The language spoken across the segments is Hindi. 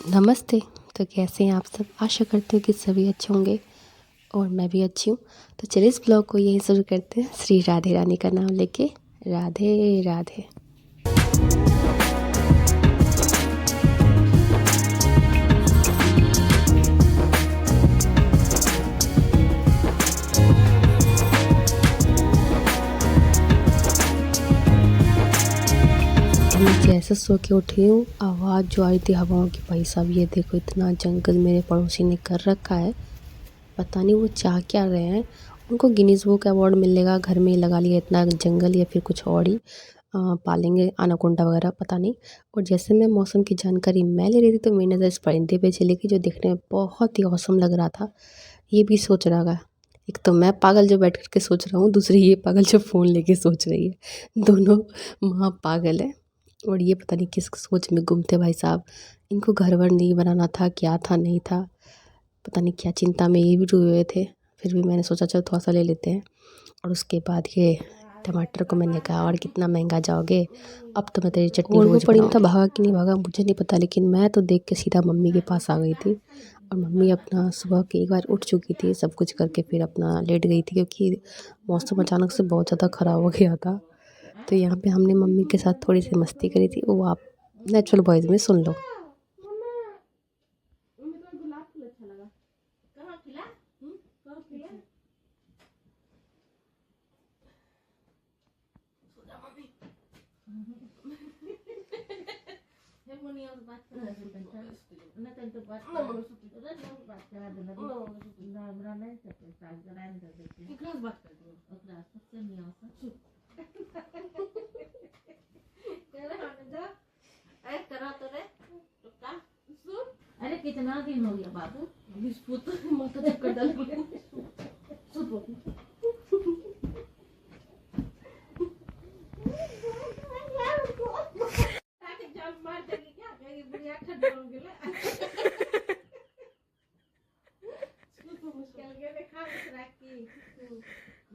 नमस्ते। तो कैसे हैं आप सब? आशा करती हूँ कि सभी अच्छे होंगे और मैं भी अच्छी हूँ। तो चलिए इस ब्लॉग को यहीं शुरू करते हैं श्री राधे रानी का नाम लेके। राधे राधे। मैं जैसे सो के उठी हूँ, आवाज़ जो आई थी हवाओं की, भाई साहब ये देखो इतना जंगल मेरे पड़ोसी ने कर रखा है। पता नहीं वो चाह क्या रहे हैं। उनको गिनीज बुक अवार्ड मिलेगा, घर में ही लगा लिया इतना जंगल, या फिर कुछ और ही पालेंगे अनाकोंडा वगैरह, पता नहीं। और जैसे मैं मौसम की जानकारी मैं ले रही थी तो मेरी नज़र इस परिंदे पे चली गई जो देखने में बहुत ही औसम लग रहा था। ये भी सोच रहा था, एक तो मैं पागल जो बैठ कर के सोच रहा हूँ, दूसरी ये पागल जो फ़ोन लेके सोच रही है। दोनों महा पागल है। और ये पता नहीं किस सोच में गुम थे भाई साहब। इनको घर वर नहीं बनाना था, क्या था नहीं था, पता नहीं क्या चिंता में ये भी डूबे हुए थे। फिर भी मैंने सोचा चलो थोड़ा सा ले लेते हैं। और उसके बाद ये टमाटर को मैंने कहा और कितना महंगा जाओगे, अब तो मैं तेरी चटनी रोज बनाऊंगी। वो पड़ी था, भागा कि नहीं भागा मुझे नहीं पता, लेकिन मैं तो देख के सीधा मम्मी के पास आ गई थी। और मम्मी अपना सुबह की एक बार उठ चुकी थी, सब कुछ करके फिर अपना लेट गई थी क्योंकि मौसम अचानक से बहुत ज़्यादा ख़राब हो गया था। तो यहाँ पे हमने मम्मी के साथ थोड़ी सी मस्ती करी थी, वो आप नेचुरल वॉइस में सुन लो। अरे कितना दिन हो गया बाबू, बिस्कुट मत चक्कर डाल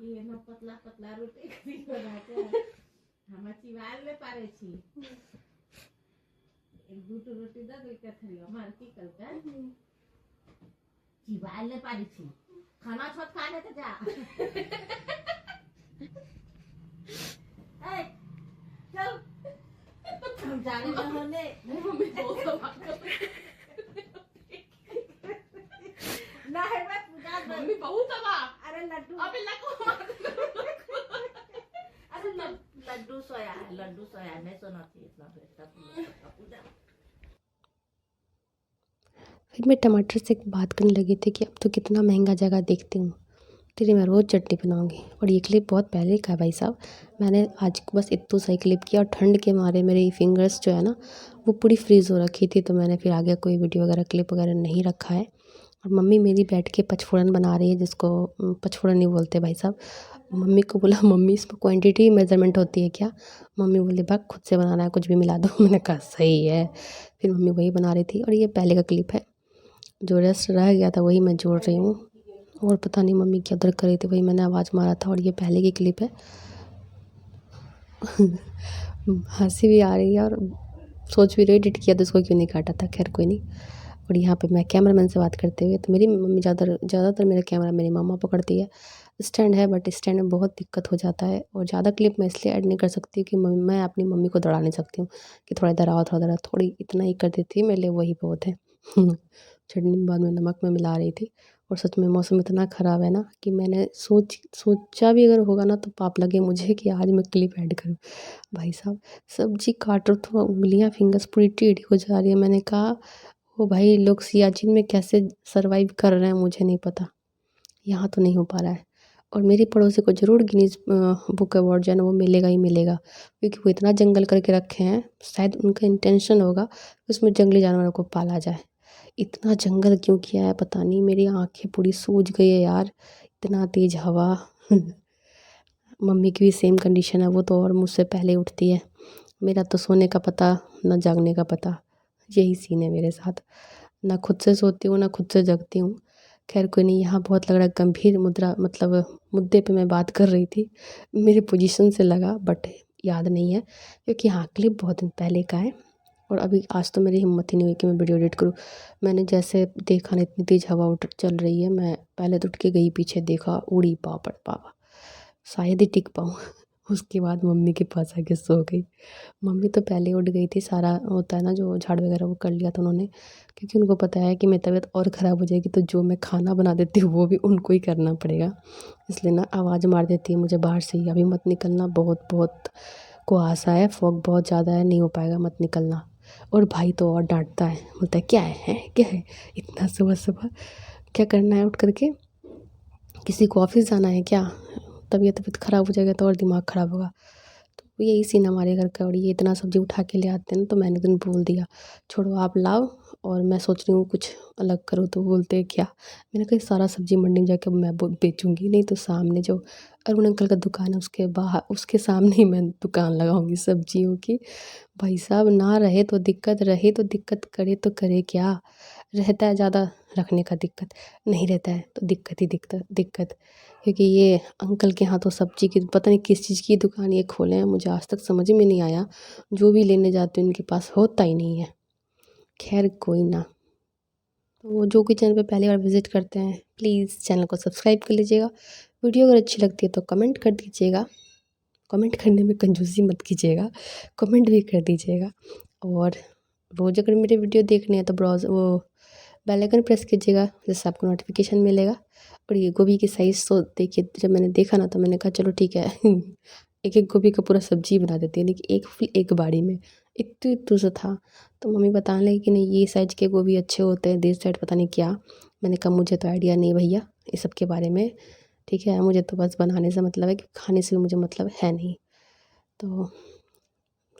ये न पतला पतला रोटी खरी बनाते हम चिवाल ले पारे छी। एक दूटो रोटी द दे के खरी हमार की कलका चिवाल ले पारी छी, खाना छोट खा ले तो जा। ए चल हम जाने न होने नहीं मम्मी बहुत बात कर ना है मैं पूजा मम्मी बहुत बा। अरे लड्डू अबे लगो अरे लड्डू सोया है, लड्डू सोया नहीं सोना चाहिए इतना पूजा। फिर मैं टमाटर से एक बात करने लगी थी कि अब तो कितना महंगा जगह देखती हूँ, तेरी मैं रोज़ चटनी बनाऊंगी। और ये क्लिप बहुत पहले का है भाई साहब, मैंने आज बस इतना सही क्लिप किया और ठंड के मारे मेरी फिंगर्स जो है ना वो पूरी फ्रीज़ हो रखी थी, तो मैंने फिर आगे कोई वीडियो वगैरह क्लिप वगैरह नहीं रखा है। और मम्मी मेरी बैठ के पचफोड़न बना रही है, जिसको पचफोड़न नहीं बोलते भाई साहब। मम्मी को बोला मम्मी इसमें क्वांटिटी मेजरमेंट होती है क्या? मम्मी बोली भाग खुद से बनाना है, कुछ भी मिला दो। मैंने कहा सही है। फिर मम्मी वही बना रही थी और ये पहले का क्लिप है, जो रेस्ट रह गया था वही मैं जोड़ रही हूँ। और पता नहीं मम्मी क्या उधर कर रही थी, वही मैंने आवाज़ मारा था। और ये पहले की क्लिप है। हंसी भी आ रही है और सोच भी रही एडिट किया तो उसको क्यों नहीं काटा था, खैर कोई नहीं। और यहाँ पे मैं कैमरामैन से बात करते हुए, तो मेरी मम्मी ज़्यादातर मेरा कैमरा मेरी मम्मा पकड़ती है। स्टैंड है बट स्टैंड में बहुत दिक्कत हो जाता है, और ज़्यादा क्लिप मैं इसलिए ऐड नहीं कर सकती कि मैं अपनी मम्मी को दौड़ा नहीं सकती हूँ कि थोड़ा इधर आओ थोड़ा इधर आओ, थोड़ी इतना ही कर देती है, मेरे लिए वही बहुत है। चटनी में बाद में नमक में मिला रही थी। और सच में मौसम इतना ख़राब है ना कि मैंने सोचा भी अगर होगा ना तो पाप लगे मुझे कि आज मैं क्लिप ऐड करूँ। भाई साहब सब्जी काट रहा तो उंगलियां फिंगर्स पूरी टेढ़ी हो जा रही है। मैंने कहा ओ भाई लोग सियाचिन में कैसे सरवाइव कर रहे हैं मुझे नहीं पता, यहाँ तो नहीं हो पा रहा है। और मेरी पड़ोसी को ज़रूर गिनीज बुक अवार्ड जो है ना वो मिलेगा ही मिलेगा, क्योंकि वो इतना जंगल करके रखे हैं। शायद उनका इंटेंशन होगा कि उसमें जंगली जानवरों को पाला जाए। इतना जंगल क्यों किया है पता नहीं, मेरी आंखें पूरी सूज गई है यार, इतना तेज़ हवा। मम्मी की भी सेम कंडीशन है, वो तो और मुझसे पहले उठती है। मेरा तो सोने का पता न जागने का पता, यही सीन है मेरे साथ। ना खुद से सोती हूँ ना खुद से जगती हूँ। खैर कोई नहीं, यहाँ बहुत लग रहा है गंभीर मुद्रा मतलब मुद्दे पे मैं बात कर रही थी, मेरे पोजीशन से लगा बट याद नहीं है, क्योंकि हाँ क्लिप बहुत दिन पहले का है। और अभी आज तो मेरी हिम्मत ही नहीं हुई कि मैं वीडियो एडिट करूँ। मैंने जैसे देखा ना इतनी तेज़ हवा उठ चल रही है, मैं पहले तो उठ के गई पीछे, देखा उड़ी पापड़ बाबा, शायद ही टिक पाऊँ। उसके बाद मम्मी के पास आके सो गई। मम्मी तो पहले उठ गई थी, सारा होता है ना जो झाड़ू वगैरह वो कर लिया था उन्होंने, क्योंकि उनको पता है कि मेरी तबीयत और ख़राब हो जाएगी तो जो मैं खाना बना देती हूँ वो भी उनको ही करना पड़ेगा। इसलिए ना आवाज़ मार देती है मुझे बाहर से ही, अभी मत निकलना, बहुत बहुत कुहासा है, फॉग बहुत ज़्यादा है, नहीं हो पाएगा, मत निकलना। और भाई तो और डांटता है, बोलता है क्या है क्या है इतना सुबह सुबह, क्या करना है उठ करके, किसी को ऑफिस जाना है क्या, तबीयत ख़राब हो जाएगा तो और दिमाग ख़राब होगा। तो यही सीन हमारे घर का। और ये इतना सब्ज़ी उठा के ले आते हैं ना, तो मैंने एक दिन बोल दिया छोड़ो आप लाओ, और मैं सोच रही हूँ कुछ अलग करूँ। तो बोलते हैं क्या, मैंने कहा सारा सब्ज़ी मंडी में जाके मैं बेचूंगी, नहीं तो सामने जो अरुण अंकल का दुकान है उसके बाहर, उसके सामने ही मैं दुकान लगाऊंगी सब्जियों की। भाई साहब ना रहे तो दिक्कत, रहे तो दिक्कत, करे तो करे क्या, रहता है ज़्यादा रखने का दिक्कत, नहीं रहता है तो दिक्कत ही दिक्कत दिक्कत। क्योंकि ये अंकल के यहाँ तो सब्जी की पता नहीं किस चीज़ की दुकान ये खोले हैं, मुझे आज तक समझ में नहीं आया। जो भी लेने जाते हैं उनके पास होता ही नहीं है। खैर कोई ना। तो जो कोई चैनल पे पहली बार विजिट करते हैं प्लीज़ चैनल को सब्सक्राइब कर लीजिएगा। वीडियो अगर अच्छी लगती है तो कमेंट कर दीजिएगा, कमेंट करने में कंजूसी मत कीजिएगा, कमेंट भी कर दीजिएगा। और रोज़ अगर मेरे वीडियो देखने हैं तो वो बेल आइकन प्रेस कीजिएगा, जिससे आपको नोटिफिकेशन मिलेगा। और ये गोभी की साइज़ तो देखिए, जब मैंने देखा ना तो मैंने कहा चलो ठीक है एक एक गोभी का पूरा सब्जी बना देती है, लेकिन एक फुल एक बाड़ी में इतू इतू सा था। तो मम्मी बताने लगी कि नहीं ये साइज के गोभी अच्छे होते हैं, देश साइड पता नहीं क्या। मैंने कहा मुझे तो आइडिया नहीं भैया ये सब के बारे में, ठीक है, मुझे तो बस बनाने से मतलब है, कि खाने से मुझे मतलब है नहीं। तो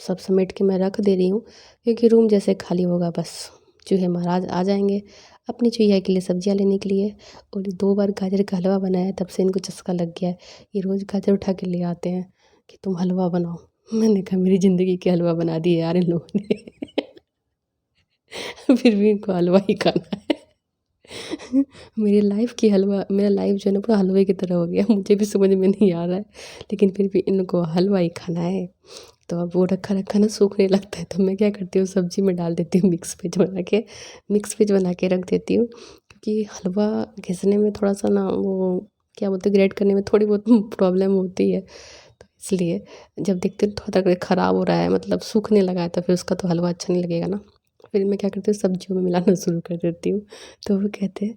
सब समेट के मैं रख दे रही हूँ, क्योंकि रूम जैसे खाली होगा बस चूहे महाराज आ जाएंगे अपनी चुहिया के लिए सब्जियां लेने के लिए। और 2 बार गाजर का हलवा बनाया तब से इनको चस्का लग गया है, ये रोज़ गाजर उठा के ले आते हैं कि तुम हलवा बनाओ। मैंने कहा मेरी ज़िंदगी के हलवा बना दिए यार इन लोगों ने फिर भी इनको हलवा ही खाना है मेरी लाइफ की हलवा, मेरा लाइफ जो है ना पूरा हलवे की तरह हो गया, मुझे भी समझ में नहीं आ रहा है, लेकिन फिर भी इनको हलवा ही खाना है। तो अब वो रखा रखा ना सूखने लगता है, तो मैं क्या करती हूँ सब्जी में डाल देती हूँ, मिक्स वेज बना के रख देती हूँ। क्योंकि हलवा घिसने में थोड़ा सा ना वो क्या बोलते हैं, ग्रेट करने में थोड़ी बहुत प्रॉब्लम होती है। तो इसलिए जब देखती हूँ थोड़ा तक ख़राब हो रहा है, मतलब सूखने लगा है, तो फिर उसका तो हलवा अच्छा नहीं लगेगा ना। फिर मैं क्या करती हूँ सब्जियों में मिलाना शुरू कर देती हूँ। तो वो कहते हैं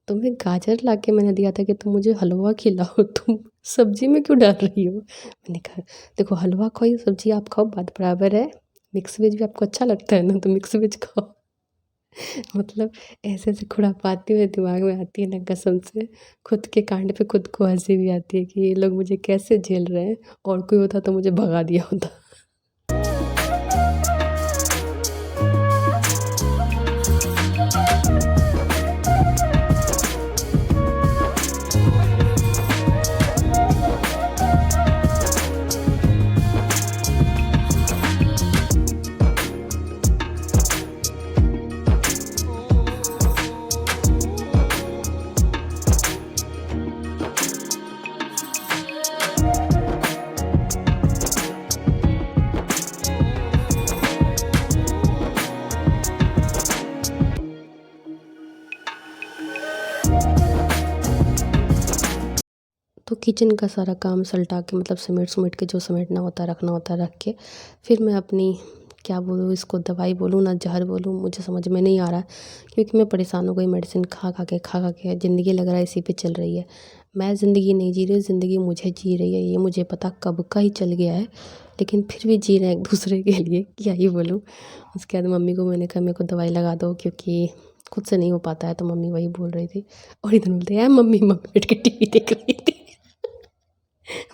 तुम्हें गाजर ला के मैंने दिया था कि तुम मुझे हलवा खिलाओ, तुम सब्जी में क्यों डाल रही हो। मैंने कहा देखो हलवा खाओ या सब्जी आप खाओ बात बराबर है, मिक्स वेज भी आपको अच्छा लगता है ना तो मिक्स वेज खाओ मतलब ऐसे ऐसे खुरापाती मेरे दिमाग में आती है ना, कसम से खुद के कांड पे खुद को हंसी भी आती है कि ये लोग मुझे कैसे झेल रहे हैं, और कोई होता तो मुझे भगा दिया होता। तो किचन का सारा काम सल्टा के, मतलब समेट के जो समेटना होता है रखना होता है रख के, फिर मैं अपनी क्या बोलूँ इसको, दवाई बोलूँ ना जहर बोलूँ, मुझे समझ में नहीं आ रहा है। क्योंकि मैं परेशान हो गई मेडिसिन खा खा के ज़िंदगी लग रहा है इसी पे चल रही है। मैं ज़िंदगी नहीं जी रही, ज़िंदगी मुझे जी रही है, ये मुझे पता कब का ही चल गया है, लेकिन फिर भी जी रहे हैं एक दूसरे के लिए, क्या ही बोलूँ। उसके बाद मम्मी को मैंने कहा मेरे को दवाई लगा दो, क्योंकि खुद से नहीं हो पाता है। तो मम्मी वही बोल रही थी, और इधर बोलते हैं मम्मी मम्मी बैठ के टीवी देख रही थी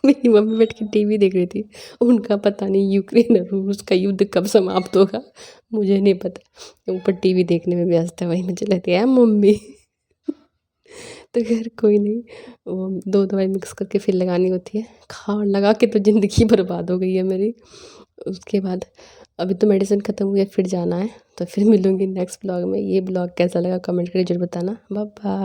मेरी मम्मी बैठ के टीवी देख रही थी, उनका पता नहीं यूक्रेन और रूस का युद्ध कब समाप्त होगा, मुझे नहीं पता, ऊपर टीवी देखने में व्यस्त है, वहीं में चले थे यार मम्मी तो खैर कोई नहीं, वो 2 दवाई मिक्स करके फिर लगानी होती है, खा और लगा के तो ज़िंदगी बर्बाद हो गई है मेरी। उसके बाद अभी तो मेडिसिन ख़त्म हुई है, फिर जाना है, तो फिर मिलूँगी नेक्स्ट ब्लॉग में। ये ब्लॉग कैसा लगा कमेंट करके जरूर बताना। Bye bye.